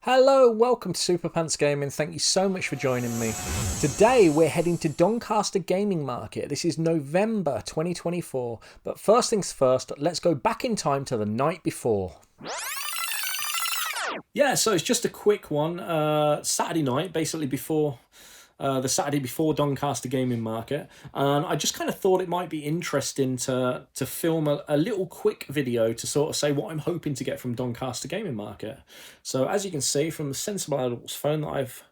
Hello, welcome to Super Pants Gaming. Thank you so much for joining me. Today we're heading to Doncaster Gaming Market. This is November 2024. But first things first, let's go back in time to the night before. Yeah, so it's just a quick one. Saturday night, basically before the Saturday before Doncaster Gaming Market, and I just kind of thought it might be interesting to film a little quick video to sort of say what I'm hoping to get from Doncaster Gaming Market. So as you can see from the Sensible Adults phone that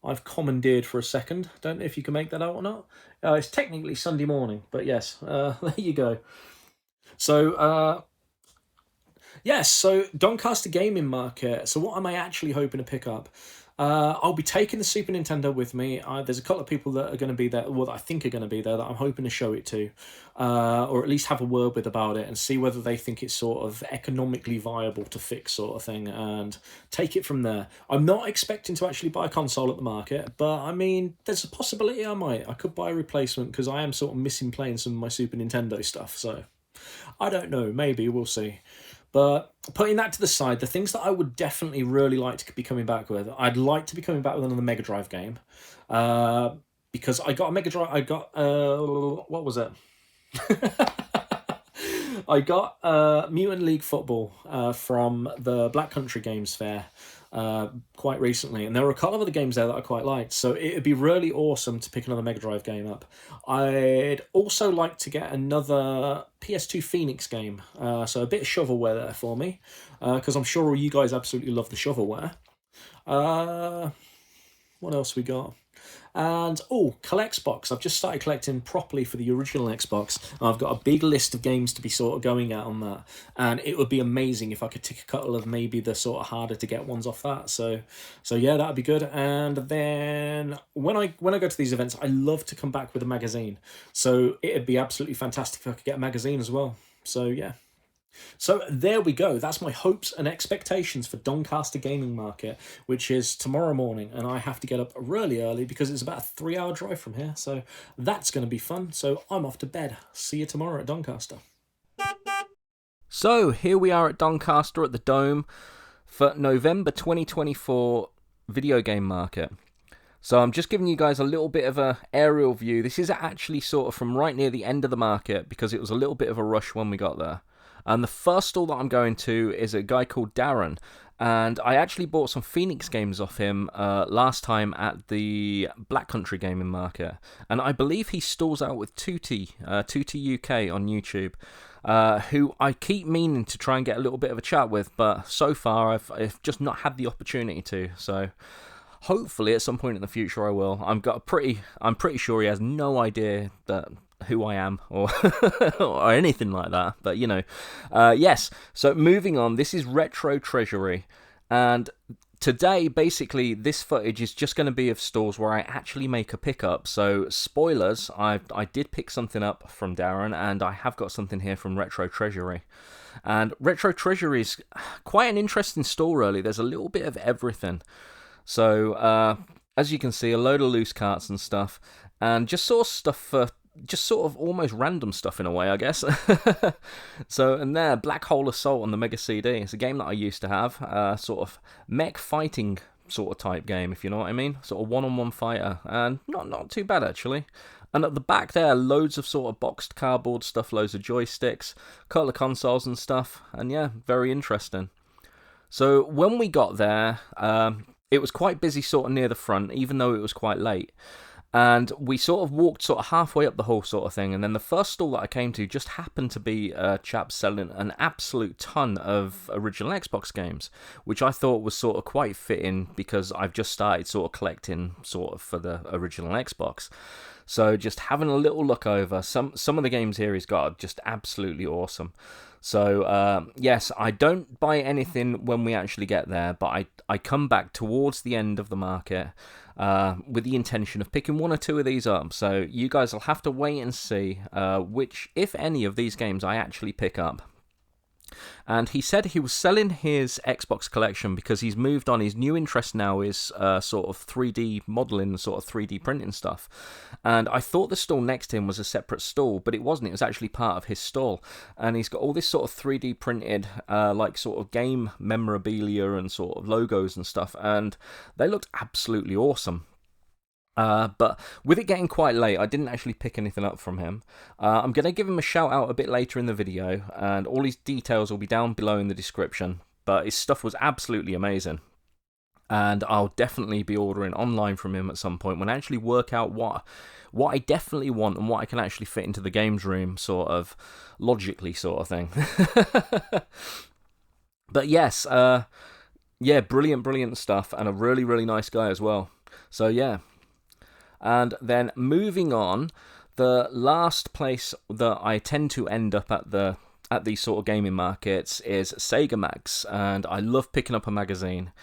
I've commandeered for a second, don't know if you can make that out or not. It's technically Sunday morning, but yes, there you go. So yes, so Doncaster Gaming Market. So what am I actually hoping to pick up? I'll be taking the Super Nintendo with me. There's a couple of people that are going to be there, well, that I think are going to be there, that I'm hoping to show it to, or at least have a word with about it and see whether they think it's sort of economically viable to fix, sort of thing, and take it from there. I'm not expecting to actually buy a console at the market, but I mean, there's a possibility I might. I could buy a replacement because I am sort of missing playing some of my Super Nintendo stuff, so I don't know, maybe, we'll see. But putting that to the side, the things that I would definitely really like to be coming back with, I'd like to be coming back with another Mega Drive game. Because I got a Mega Drive, what was it? I got Mutant League Football from the Black Country Games Fair quite recently, and there were a couple of other games there that I quite liked, so it'd be really awesome to pick another Mega Drive game up. I'd also like to get another PS2 Phoenix game, so a bit of shovelware there for me, because I'm sure you guys absolutely love the shovelware. What else we got? And collect Xbox. I've just started collecting properly for the original Xbox. I've got a big list of games to be sort of going at on that, and it would be amazing if I could tick a couple of maybe the sort of harder to get ones off that. So yeah, that'd be good. And then when I go to these events, I love to come back with a magazine. So it'd be absolutely fantastic if I could get a magazine as well. So yeah. So there we go. That's my hopes and expectations for Doncaster Gaming Market, which is tomorrow morning, and I have to get up really early because it's about a 3-hour drive from here. So that's going to be fun. So I'm off to bed. See you tomorrow at Doncaster. So here we are at Doncaster at the Dome for November 2024 video game market. So I'm just giving you guys a little bit of a aerial view. This is actually sort of from right near the end of the market because it was a little bit of a rush when we got there. And the first stall that I'm going to is a guy called Darren, and I actually bought some Phoenix games off him last time at the Black Country Gaming Market, and I believe he stalls out with Tootie UK on YouTube, who I keep meaning to try and get a little bit of a chat with, but so far I've just not had the opportunity to, so hopefully at some point in the future I will. I'm pretty sure he has no idea that who I am or or anything like that, but you know, yes. So moving on, this is Retro Treasury, and today basically this footage is just going to be of stores where I actually make a pickup. So spoilers, I did pick something up from Darren, and I have got something here from Retro Treasury. And Retro Treasury is quite an interesting store, really. There's a little bit of everything. So as you can see, a load of loose carts and stuff, and just sort of stuff for just sort of almost random stuff in a way, I guess. So, and there, Black Hole Assault on the Mega CD. It's a game that I used to have, sort of mech fighting sort of type game, if you know what I mean. Sort of one-on-one fighter, and not too bad actually. And at the back there, loads of sort of boxed cardboard stuff, loads of joysticks, couple of consoles and stuff, and yeah, very interesting. So when we got there, it was quite busy sort of near the front, even though it was quite late. And we sort of walked sort of halfway up the whole sort of thing, and then the first stall that I came to just happened to be a chap selling an absolute ton of original Xbox games, which I thought was sort of quite fitting because I've just started sort of collecting sort of for the original Xbox. So just having a little look over, some of the games here he's got are just absolutely awesome. So yes, I don't buy anything when we actually get there, but I come back towards the end of the market with the intention of picking one or two of these up. So you guys will have to wait and see which, if any, of these games I actually pick up. And he said he was selling his Xbox collection because he's moved on. His new interest now is sort of 3D modeling, sort of 3D printing stuff. And I thought the stall next to him was a separate stall, but it wasn't. It was actually part of his stall. And he's got all this sort of 3D printed, like sort of game memorabilia and sort of logos and stuff. And they looked absolutely awesome. But with it getting quite late, I didn't actually pick anything up from him. I'm going to give him a shout out a bit later in the video, and all his details will be down below in the description. But his stuff was absolutely amazing. And I'll definitely be ordering online from him at some point when I actually work out what I definitely want and what I can actually fit into the games room, sort of logically sort of thing. But yes, yeah, brilliant stuff, and a really nice guy as well. So yeah. And then moving on, the last place that I tend to end up at these sort of gaming markets is Sega Mags, and I love picking up a magazine.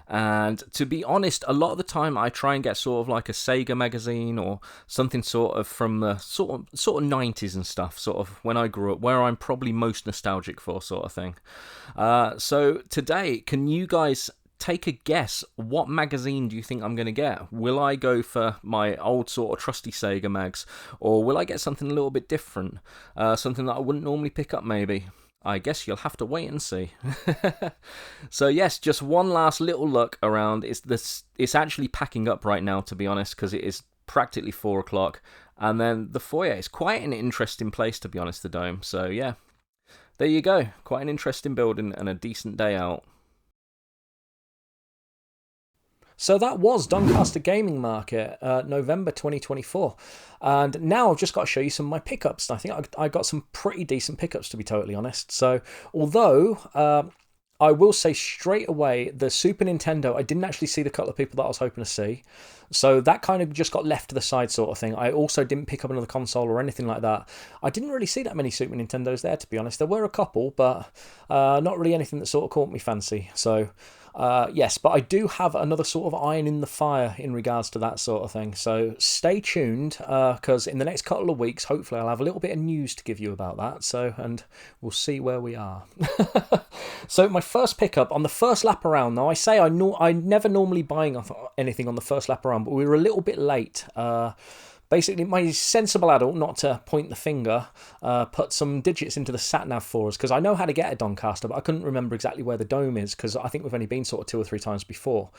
And to be honest, a lot of the time I try and get sort of like a Sega magazine or something sort of from the sort of 90s and stuff, sort of when I grew up, where I'm probably most nostalgic for, sort of thing. So today, can you guys take a guess, what magazine do you think I'm going to get? Will I go for my old sort of trusty Sega Mags, or will I get something a little bit different? Something that I wouldn't normally pick up, maybe? I guess you'll have to wait and see. So yes, just one last little look around. It's actually packing up right now, to be honest, because it is practically 4 o'clock. And then the foyer is quite an interesting place, to be honest, the Dome. So yeah, there you go. Quite an interesting building and a decent day out. So that was Doncaster Gaming Market, November 2024. And now I've just got to show you some of my pickups. I think I got some pretty decent pickups, to be totally honest. So although I will say straight away, the Super Nintendo, I didn't actually see the couple of people that I was hoping to see. So that kind of just got left to the side sort of thing. I also didn't pick up another console or anything like that. I didn't really see that many Super Nintendos there, to be honest. There were a couple, but not really anything that sort of caught me fancy. So yes, but I do have another sort of iron in the fire in regards to that sort of thing. So stay tuned, because in the next couple of weeks, hopefully I'll have a little bit of news to give you about that. So, and we'll see where we are. So my first pickup on the first lap around. Now I say I never normally buying anything on the first lap around, but we were a little bit late. Basically, my sensible adult, not to point the finger, put some digits into the sat-nav for us, because I know how to get a Doncaster, but I couldn't remember exactly where the Dome is, because I think we've only been sort of 2 or 3 times before.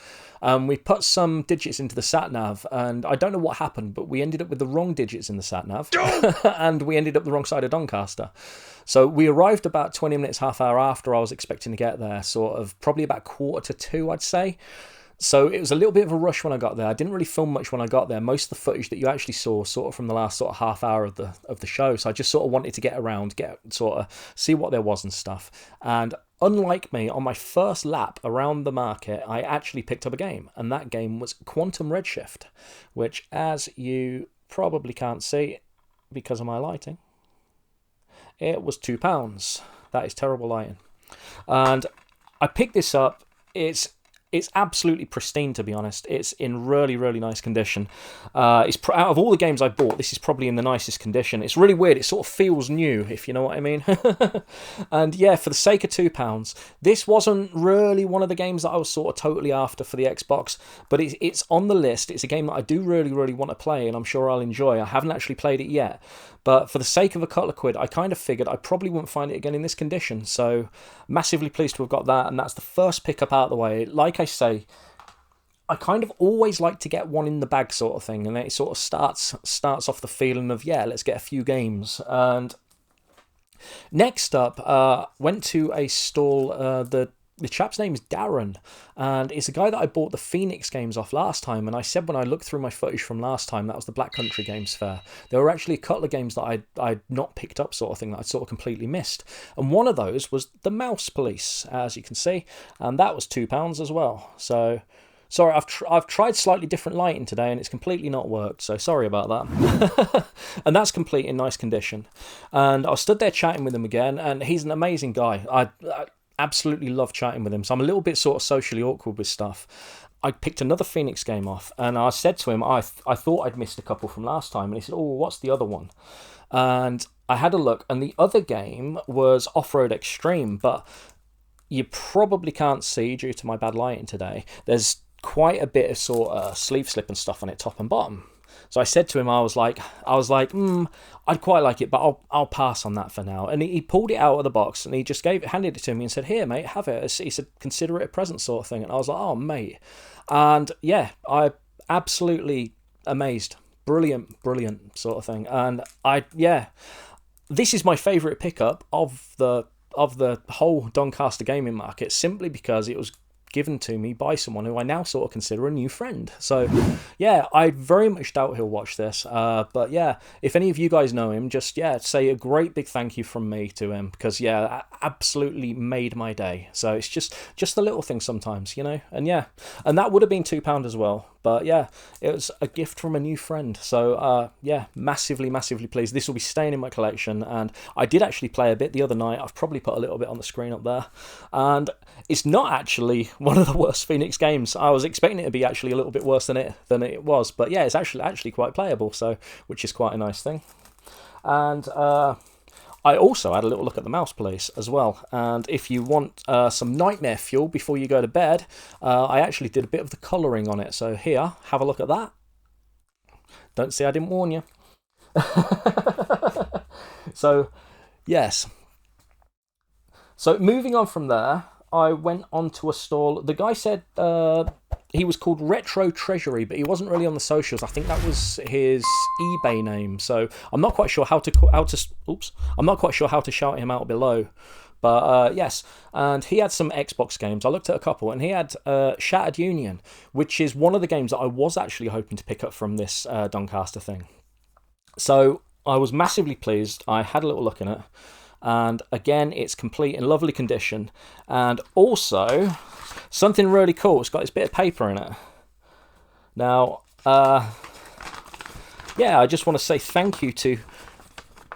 We put some digits into the sat-nav, and I don't know what happened, but we ended up with the wrong digits in the sat-nav, and we ended up the wrong side of Doncaster. So we arrived about 20 minutes, half hour after I was expecting to get there, sort of probably about 1:45, I'd say. So it was a little bit of a rush when I got there. I didn't really film much when I got there. Most of the footage that you actually saw sort of from the last sort of half hour of the show. So I just sort of wanted to get around, sort of see what there was and stuff. And unlike me, on my first lap around the market, I actually picked up a game. And that game was Quantum Redshift, which, as you probably can't see because of my lighting, it was £2. That is terrible lighting. And I picked this up. It's absolutely pristine, to be honest. It's in really nice condition. It's out of all the games I bought, this is probably in the nicest condition. It's really weird. It sort of feels new, if you know what I mean. And yeah, for the sake of £2, this wasn't really one of the games that I was sort of totally after for the Xbox, but it's on the list. It's a game that I do really want to play, and I'm sure I'll enjoy. I haven't actually played it yet, but for the sake of a couple of quid, I kind of figured I probably wouldn't find it again in this condition. So massively pleased to have got that, and that's the first pickup out of the way. Like I say, I kind of always like to get one in the bag sort of thing, and it sort of starts off the feeling of, yeah, let's get a few games. And next up, went to a stall, the chap's name is Darren, and it's a guy that I bought the Phoenix games off last time, and I said when I looked through my footage from last time, that was the Black Country Games Fair, there were actually a couple of games that I'd not picked up sort of thing, that I'd sort of completely missed, and one of those was the Mouse Police, as you can see, and that was £2 as well. So sorry, I've tried slightly different lighting today, and it's completely not worked, so sorry about that. And that's complete in nice condition. And I stood there chatting with him again, and he's an amazing guy. I absolutely love chatting with him, so I'm a little bit sort of socially awkward with stuff. I picked another Phoenix game off, and I said to him, I thought I'd missed a couple from last time, and he said, oh, what's the other one? And I had a look, and the other game was Off-Road Extreme, but you probably can't see due to my bad lighting today. There's quite a bit of sort of sleeve slip and stuff on it, top and bottom. So I said to him, I was like, I'd quite like it, but I'll pass on that for now. And he pulled it out of the box and he just handed it to me and said, "Here, mate, have it." He said, "Consider it a present," sort of thing. And I was like, "Oh, mate," and yeah, I absolutely amazed, brilliant sort of thing. And this is my favourite pickup of the whole Doncaster gaming market, simply because it was given to me by someone who I now sort of consider a new friend. So yeah, I very much doubt he'll watch this, but yeah, if any of you guys know him, just say a great big thank you from me to him, because that absolutely made my day. So it's just the little things sometimes, and and that would have been £2 as well, but yeah, it was a gift from a new friend. So massively pleased. This will be staying in my collection, and I did actually play a bit the other night. I've probably put a little bit on the screen up there, and it's not actually one of the worst Phoenix games. I was expecting it to be actually a little bit worse than it was, but yeah, it's actually quite playable, so which is quite a nice thing. And I also had a little look at the mouse place as well, and if you want some nightmare fuel before you go to bed, I actually did a bit of the colouring on it. So here, have a look at that. Don't say I didn't warn you. So yes. So moving on from there, I went onto a stall. The guy said he was called Retro Treasury, but he wasn't really on the socials. I think that was his eBay name. So I'm not quite sure how to shout him out below. But yes, and he had some Xbox games. I looked at a couple, and he had Shattered Union, which is one of the games that I was actually hoping to pick up from this Doncaster thing. So I was massively pleased. I had a little look in it. And again, it's complete in lovely condition. And also, something really cool, it's got this bit of paper in it. Now, I just want to say thank you to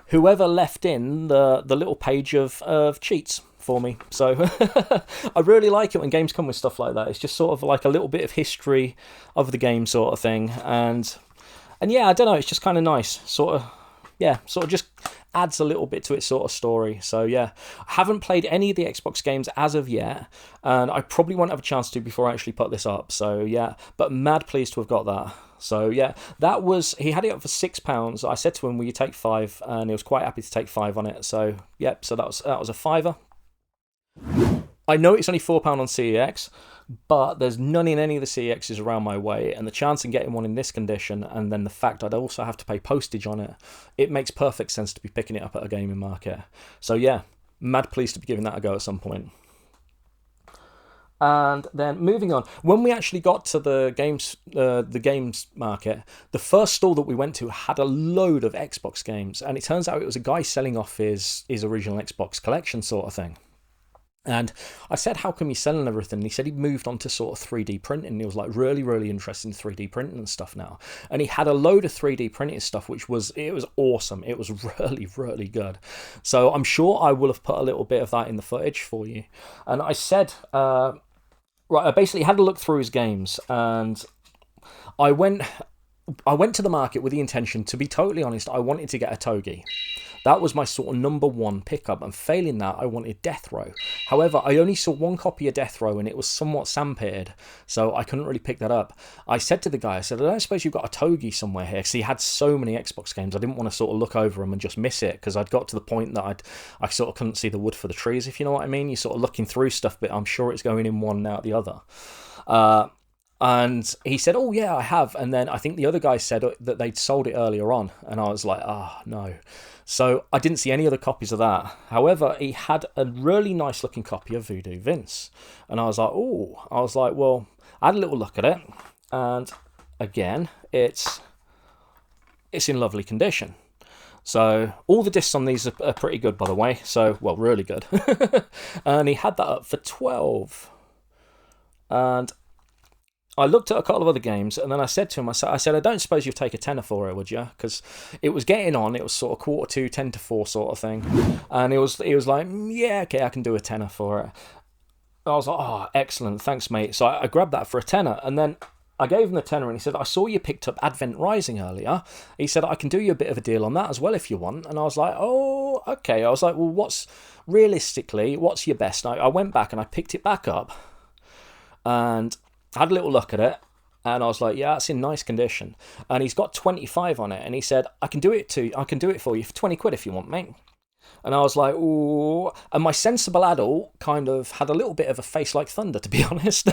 whoever left in the little page of cheats for me. So I really like it when games come with stuff like that. It's just sort of like a little bit of history of the game sort of thing. And yeah, I don't know, it's just kind of nice. Sort of just adds a little bit to its sort of story. So yeah, I haven't played any of the Xbox games as of yet, and I probably won't have a chance to before I actually put this up. So yeah, but mad pleased to have got that. So yeah, he had it up for £6. I said to him, "Will you take 5?" And he was quite happy to take 5 on it. So yep, so that was a £5. I know it's only £4 on CEX, but there's none in any of the CEXs around my way, and the chance of getting one in this condition, and then the fact I'd also have to pay postage on it, it makes perfect sense to be picking it up at a gaming market. So yeah, mad pleased to be giving that a go at some point. And then moving on, when we actually got to the games market, the first stall that we went to had a load of Xbox games, and it turns out it was a guy selling off his original Xbox collection sort of thing. And I said, "How come you're selling everything?" And he said he'd moved on to sort of 3D printing. And he was like really interested in 3D printing and stuff now. And he had a load of 3D printing stuff, which was awesome. It was really good. So I'm sure I will have put a little bit of that in the footage for you. And I said, I basically had a look through his games, and I went to the market with the intention, to be totally honest, I wanted to get a Togi. That was my sort of number one pickup, and failing that, I wanted Death Row. However, I only saw one copy of Death Row, and it was somewhat sandpapered, so I couldn't really pick that up. I said to the guy, I said, "I don't suppose you've got a Togi somewhere here?" Because he had so many Xbox games, I didn't want to sort of look over them and just miss it, because I'd got to the point that I sort of couldn't see the wood for the trees, if you know what I mean. You're sort of looking through stuff, but I'm sure it's going in one and out the other. And he said, "Oh yeah, I have." And then I think the other guy said that they'd sold it earlier on, and I was like, no. So I didn't see any other copies of that. However, he had a really nice looking copy of Voodoo Vince, and I was like, well, I had a little look at it, and again, it's in lovely condition. So all the discs on these are pretty good, by the way. So, well, really good. And he had that up for 12. And I looked at a couple of other games, and then I said to him, I said, "I don't suppose you'd take a tenner for it, would you?" Because it was getting on. It was sort of 3:45, 10 to 4 sort of thing. And he was like, "Yeah, okay, I can do a tenner for it." I was like, "Oh, excellent, thanks, mate." So I grabbed that for a tenner, and then I gave him the tenner, and he said, I saw you picked up Advent Rising earlier. He said, I can do you a bit of a deal on that as well if you want. And I was like, oh, okay. I was like, well, what's your best? And I went back and I picked it back up and had a little look at it. And I was like, yeah, it's in nice condition. And he's got 25 on it. And he said, I can do it for you for 20 quid if you want, mate. And I was like, ooh. And my sensible adult kind of had a little bit of a face like thunder, to be honest.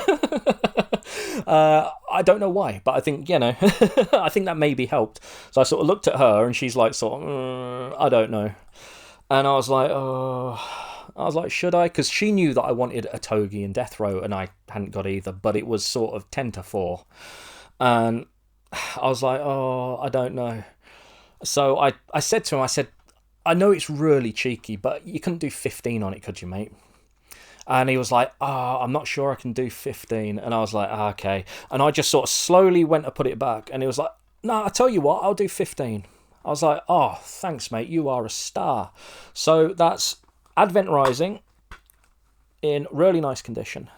I don't know why, but I think, I think that maybe helped. So I sort of looked at her and she's like, I don't know. And I was like, should I? Because she knew that I wanted a Togi and Death Row, and I hadn't got either, but it was sort of 10 to 4. And I was like, I don't know. So I said to him, I know it's really cheeky, but you couldn't do 15 on it, could you, mate? And he was like, I'm not sure I can do 15. And I was like, okay. And I just sort of slowly went to put it back. And he was like, no, I tell you what, I'll do 15. I was like, oh, thanks, mate. You are a star. So that's Advent Rising in really nice condition.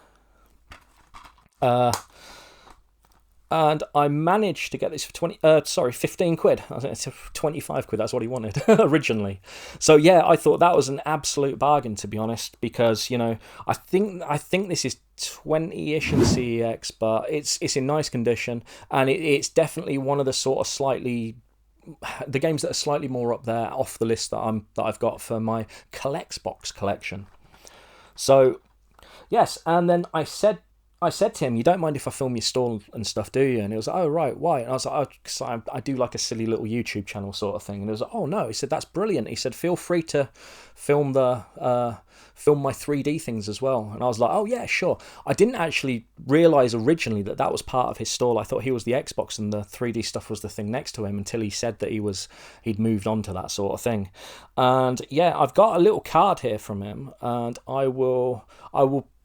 And I managed to get this for 15 quid. I think it's 25 quid. That's what he wanted originally. So yeah, I thought that was an absolute bargain, to be honest, because I think this is 20-ish in CEX, but it's in nice condition, and it's definitely one of the the games that are slightly more up there off the list that I've got for my Collectbox collection. So yes, and then I said to him, you don't mind if I film your stall and stuff, do you? And he was like, oh, right, why? And I was like, oh, 'cause I do like a silly little YouTube channel sort of thing. And he was like, oh, no. He said, that's brilliant. He said, feel free to film my 3D things as well. And I was like, oh, yeah, sure. I didn't actually realise originally that was part of his stall. I thought he was the Xbox and the 3D stuff was the thing next to him, until he said that he'd moved on to that sort of thing. And yeah, I've got a little card here from him, and I will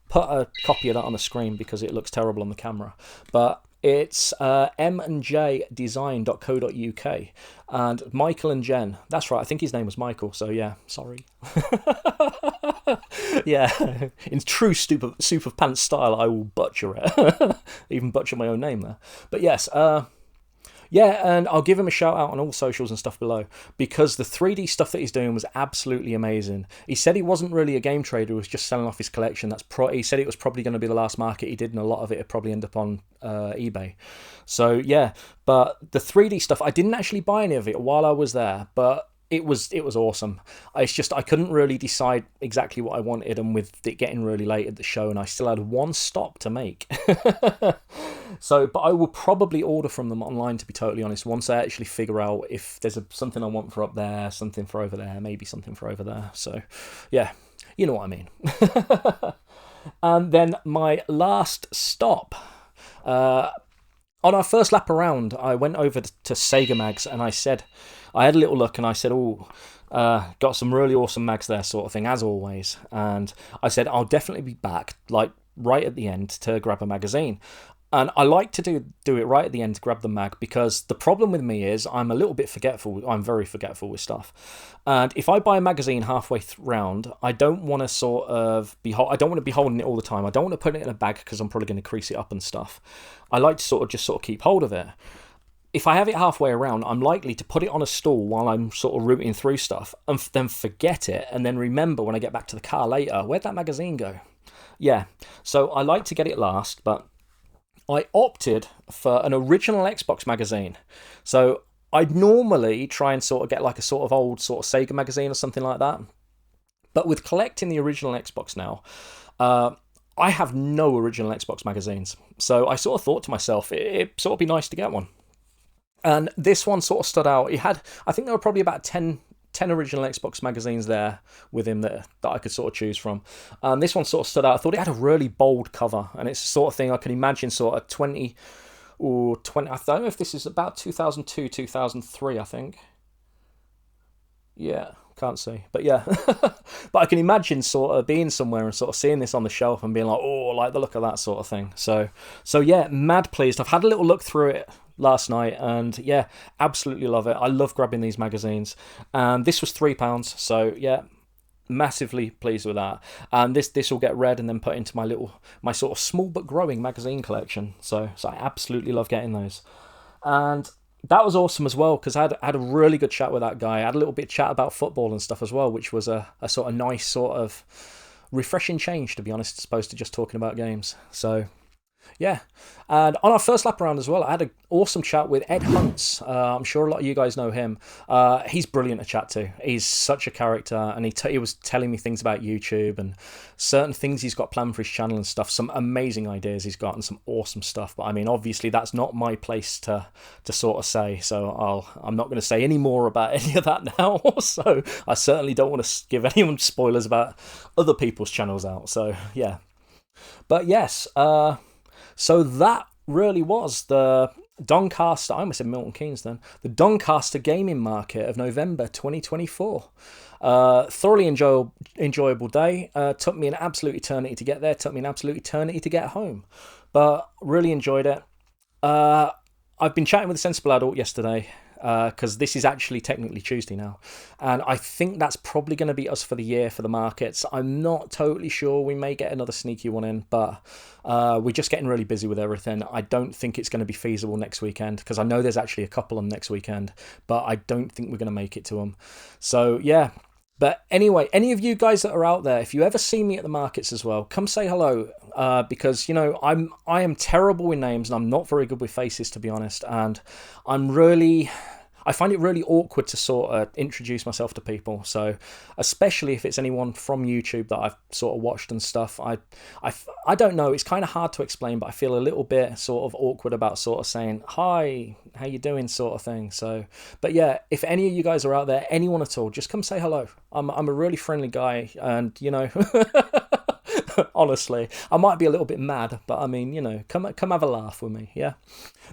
put a copy of that on the screen because it looks terrible on the camera. But it's m&jdesign.co.uk, and Michael and Jenn. That's right, I think his name was Michael, so yeah, sorry. Yeah, in true soup of pants style, I will butcher it. Even butcher my own name there. But yes, yeah, and I'll give him a shout out on all socials and stuff below, because the 3D stuff that he's doing was absolutely amazing. He said he wasn't really a game trader, he was just selling off his collection. He said it was probably going to be the last market he did, and a lot of it would probably end up on eBay. So yeah, but the 3D stuff, I didn't actually buy any of it while I was there, but it was awesome. It's just I couldn't really decide exactly what I wanted, and with it getting really late at the show, and I still had one stop to make. So, but I will probably order from them online, to be totally honest, once I actually figure out if there's something I want for up there, something for over there, maybe something for over there. So, yeah, you know what I mean. And then my last stop. On our first lap around, I went over to Sega Mags, and I had a little look, and I said, got some really awesome mags there, sort of thing, as always. And I said, I'll definitely be back, like, right at the end to grab a magazine. And I like to do it right at the end to grab the mag, because the problem with me is I'm a little bit forgetful. I'm very forgetful with stuff. And if I buy a magazine halfway round, I don't want to sort of be holding it all the time. I don't want to put it in a bag because I'm probably going to crease it up and stuff. I like to sort of keep hold of it. If I have it halfway around, I'm likely to put it on a stall while I'm sort of rooting through stuff, and then forget it, and then remember when I get back to the car later, where'd that magazine go? Yeah, so I like to get it last, but I opted for an original Xbox magazine. So I'd normally try and sort of get like a sort of old sort of Sega magazine or something like that. But with collecting the original Xbox now, I have no original Xbox magazines. So I sort of thought to myself, it'd sort of be nice to get one. And this one sort of stood out. I think there were probably about 10 original Xbox magazines there with him that I could sort of choose from. And this one sort of stood out. I thought it had a really bold cover, and it's the sort of thing I can imagine sort of 20, I don't know if this is about 2002, 2003, I think. Yeah, can't see. But yeah. But I can imagine sort of being somewhere and sort of seeing this on the shelf and being like, oh, I like the look of that sort of thing. So yeah, mad pleased. I've had a little look through it last night, and yeah, absolutely love it. I love grabbing these magazines, and this was £3, so yeah, massively pleased with that. And this will get read and then put into my sort of small but growing magazine collection. So I absolutely love getting those. And that was awesome as well, because I had a really good chat with that guy. I had a little bit of chat about football and stuff as well, which was a sort of nice, sort of refreshing change, to be honest, as opposed to just talking about games. So yeah, and on our first lap around as well, I had an awesome chat with Ed Hunts. I'm sure a lot of you guys know him. He's brilliant to chat to. He's such a character, and he was telling me things about YouTube and certain things he's got planned for his channel and stuff. Some amazing ideas he's got and some awesome stuff. But I mean, obviously that's not my place to sort of say. So I'm not going to say any more about any of that now. So I certainly don't want to give anyone spoilers about other people's channels out. So yeah, but yes. So that really was the Doncaster, I almost said Milton Keynes then, the Doncaster gaming market of November 2024. Thoroughly enjoyable day. Took me an absolute eternity to get there, took me an absolute eternity to get home. But really enjoyed it. I've been chatting with a sensible adult yesterday, because this is actually technically Tuesday now, and I think that's probably going to be us for the year for the markets. I'm not totally sure. We may get another sneaky one in, but we're just getting really busy with everything. I don't think it's going to be feasible next weekend, because I know there's actually a couple on next weekend, but I don't think we're going to make it to them. So yeah. But anyway, any of you guys that are out there, if you ever see me at the markets as well, come say hello, because, you know, I am terrible with names and I'm not very good with faces, to be honest. And I find it really awkward to sort of introduce myself to people. So especially if it's anyone from YouTube that I've sort of watched and stuff, I don't know, it's kind of hard to explain, but I feel a little bit sort of awkward about sort of saying, hi, how you doing, sort of thing. So, but yeah, if any of you guys are out there, anyone at all, just come say hello. I'm a really friendly guy, and, you know, honestly, I might be a little bit mad, but I mean, you know, come have a laugh with me, yeah?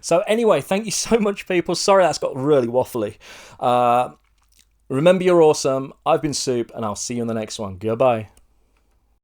So anyway, thank you so much, people. Sorry that's got really waffly. Remember, you're awesome. I've been Soup, and I'll see you in the next one. Goodbye.